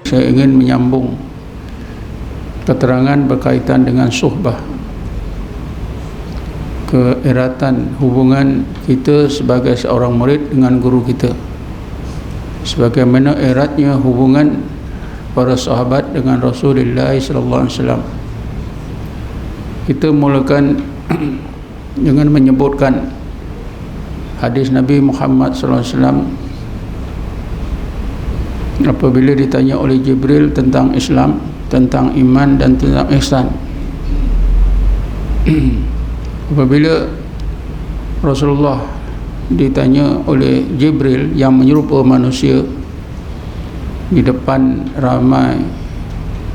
saya ingin menyambung keterangan berkaitan dengan suhbah, keeratan hubungan kita sebagai seorang murid dengan guru kita, sebagaimana eratnya hubungan para sahabat dengan Rasulullah sallallahu alaihi wasallam. Kita mulakan dengan menyebutkan hadis Nabi Muhammad sallallahu alaihi wasallam apabila ditanya oleh Jibril tentang Islam, tentang iman dan tentang ihsan. Apabila Rasulullah ditanya oleh Jibril yang menyerupai manusia di depan ramai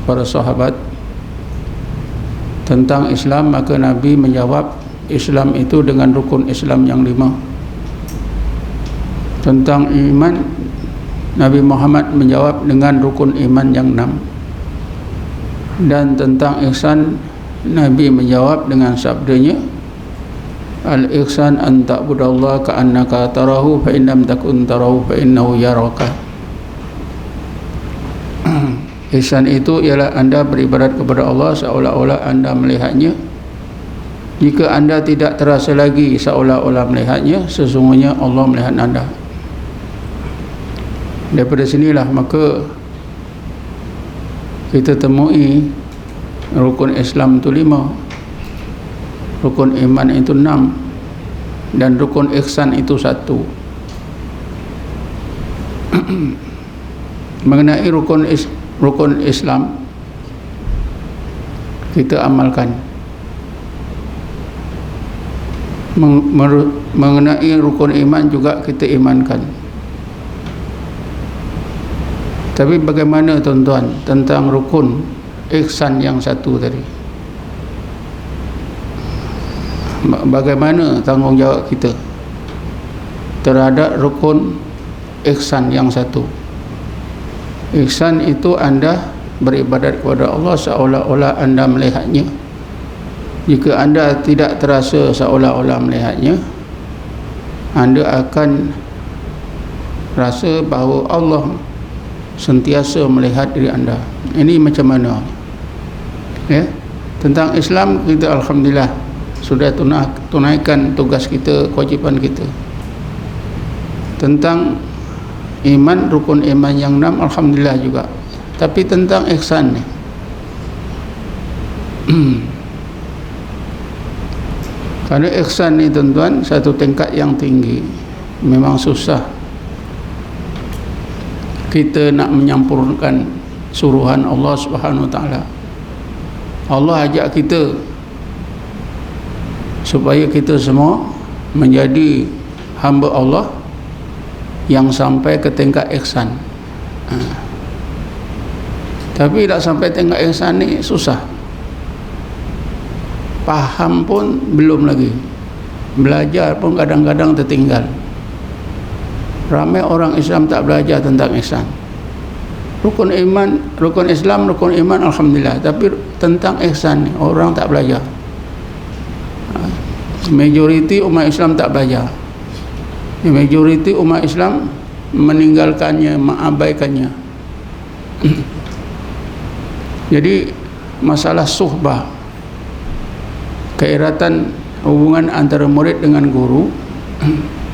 para sahabat tentang Islam, maka Nabi menjawab Islam itu dengan rukun Islam yang 5. Tentang iman, Nabi Muhammad menjawab dengan rukun iman yang 6. Dan tentang ihsan, Nabi menjawab dengan sabdanya, al-ihsan an ta'budallaha ka'annaka tarahu fa in lam takun tarahu fa innahu yaraka. Ihsan itu ialah anda beribadat kepada Allah seolah-olah anda melihatnya. Jika anda tidak terasa lagi seolah-olah melihatnya, sesungguhnya Allah melihat anda. Daripada sinilah maka kita temui rukun Islam itu 5, rukun iman itu 6, dan rukun ihsan itu 1. Mengenai rukun Islam, kita amalkan. Mengenai rukun iman juga kita imankan. Tapi bagaimana tuan-tuan tentang rukun ihsan yang 1 tadi? Bagaimana tanggungjawab kita terhadap rukun ihsan yang 1? Ihsan itu anda beribadat kepada Allah seolah-olah anda melihatnya. Jika anda tidak terasa seolah-olah melihatnya, anda akan rasa bahawa Allah sentiasa melihat diri anda. Ini macam mana? Ya, tentang Islam kita alhamdulillah sudah tunaikan tugas kita, kewajipan kita. Tentang iman, rukun iman yang 6 alhamdulillah juga. Tapi tentang ihsan ni kerana ihsan ni tuan-tuan satu tingkat yang tinggi, memang susah kita nak menyampurnakan suruhan Allah Subhanahu Wa Taala. Allah ajak kita supaya kita semua menjadi hamba Allah yang sampai ke tingkat ihsan. Tapi tak sampai tingkat ihsan ni susah. Faham pun belum lagi. Belajar pun kadang-kadang tertinggal. Ramai orang Islam tak belajar tentang ihsan. Rukun iman, rukun Islam, rukun iman alhamdulillah, tapi tentang ihsan ni orang tak belajar. Majoriti umat Islam tak belajar. Majoriti umat Islam meninggalkannya, mengabaikannya. Jadi masalah suhbah, keeratan hubungan antara murid dengan guru,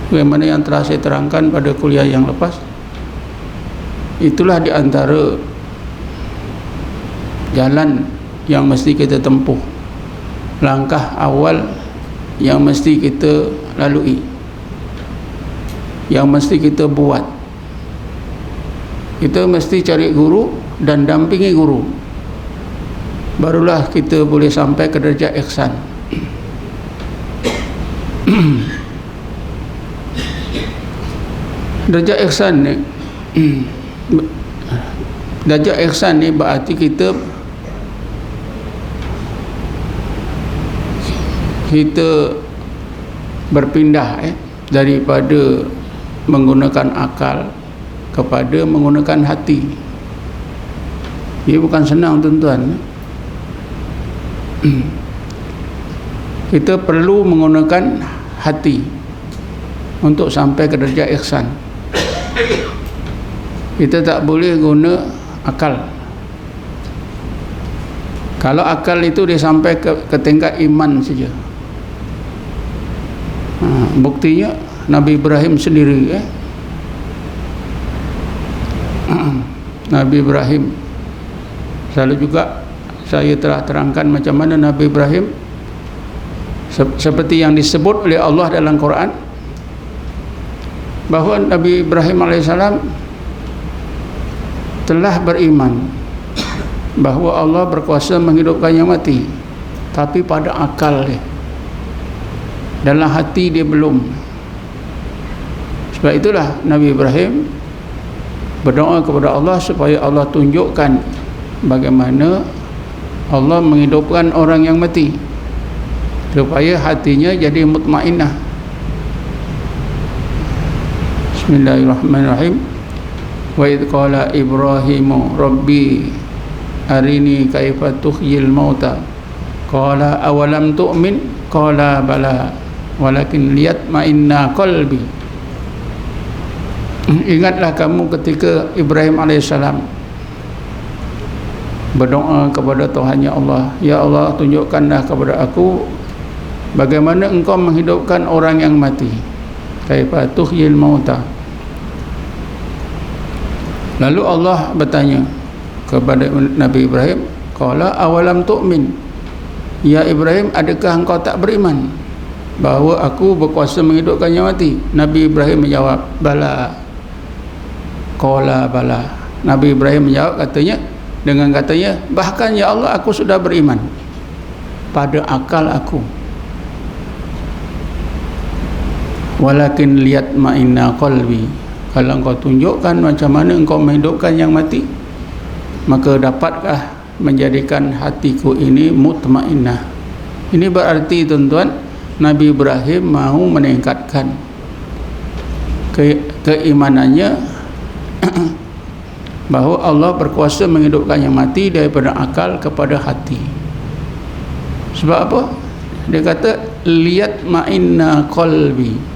bagaimana yang telah saya terangkan pada kuliah yang lepas, itulah di antara jalan yang mesti kita tempuh, langkah awal yang mesti kita lalui, yang mesti kita buat. Kita mesti cari guru dan dampingi guru, barulah kita boleh sampai ke darjah ihsan. Darjah ihsan ni darjah ihsan ni berarti kita berpindah daripada menggunakan akal kepada menggunakan hati. Ia bukan senang tuan-tuan. Kita perlu menggunakan hati untuk sampai ke darjah ihsan. Kita tak boleh guna akal. Kalau akal itu dia sampai ke tingkat iman saja. Buktinya Nabi Ibrahim sendiri, Nabi Ibrahim. Selalu juga saya telah terangkan macam mana Nabi Ibrahim seperti yang disebut oleh Allah dalam Quran, bahawa Nabi Ibrahim alaihissalam telah beriman bahawa Allah berkuasa menghidupkan yang mati, tapi pada akal dia, dalam hati dia belum. Sebab itulah Nabi Ibrahim berdoa kepada Allah supaya Allah tunjukkan bagaimana Allah menghidupkan orang yang mati, supaya hatinya jadi mutmainnah. Bismillahirrahmanirrahim. Wa idh qala Ibrahimu rabbi arini kaifa tuhyil mauta qala awalam tu'min qala bala walakin liyatma'inna qalbi. Ingatlah kamu ketika Ibrahim alaihissalam berdoa kepada Tuhannya Allah, ya Allah, tunjukkanlah kepada aku bagaimana engkau menghidupkan orang yang mati, kaifa tuhyil mauta. Lalu Allah bertanya kepada Nabi Ibrahim, qala awalam tu'min, ya Ibrahim, adakah engkau tak beriman bahawa aku berkuasa menghidupkan yang mati? Nabi Ibrahim menjawab, bala. Qala bala. Nabi Ibrahim menjawab dengan katanya, bahkan ya Allah, aku sudah beriman pada akal aku, walakin liyatma'inna qalbi. Kalau engkau tunjukkan macam mana engkau menghidupkan yang mati, maka dapatkah menjadikan hatiku ini mutmainnah. Ini berarti tuan-tuan, Nabi Ibrahim mahu meningkatkan keimanannya bahawa Allah berkuasa menghidupkan yang mati daripada akal kepada hati. Sebab apa? Dia kata liyatma'inna qalbi.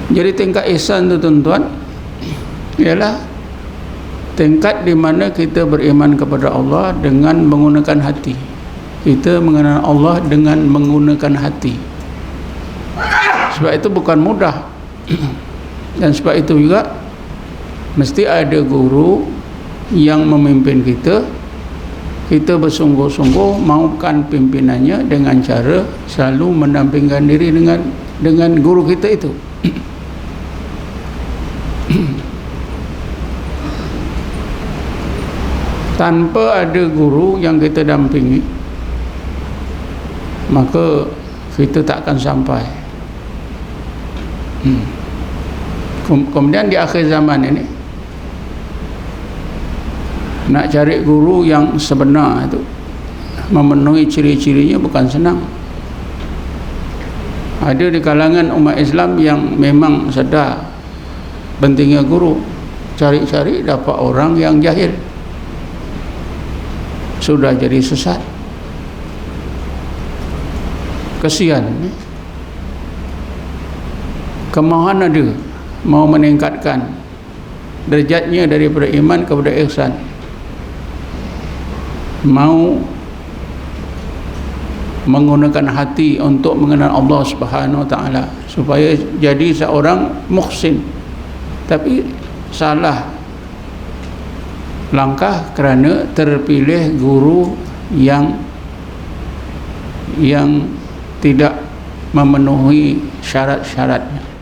Jadi tingkat ihsan tu tuan-tuan ialah tingkat di mana kita beriman kepada Allah dengan menggunakan hati. Kita mengenal Allah dengan menggunakan hati. Sebab itu bukan mudah. Dan sebab itu juga mesti ada guru yang memimpin kita. Kita bersungguh-sungguh mahukan pimpinannya dengan cara selalu mendampingkan diri dengan guru kita itu. Tanpa ada guru yang kita dampingi, maka kita tak akan sampai. Kemudian di akhir zaman ini, nak cari guru yang sebenar itu, memenuhi ciri-cirinya bukan senang. Ada di kalangan umat Islam yang memang sedar pentingnya guru, cari-cari dapat orang yang jahil, sudah jadi sesat. Kesian. Kemahan ada mau meningkatkan derajatnya daripada iman kepada ihsan, mau menggunakan hati untuk mengenal Allah Subhanahu Wa Taala supaya jadi seorang muhsin, tapi salah langkah kerana terpilih guru yang tidak memenuhi syarat-syaratnya.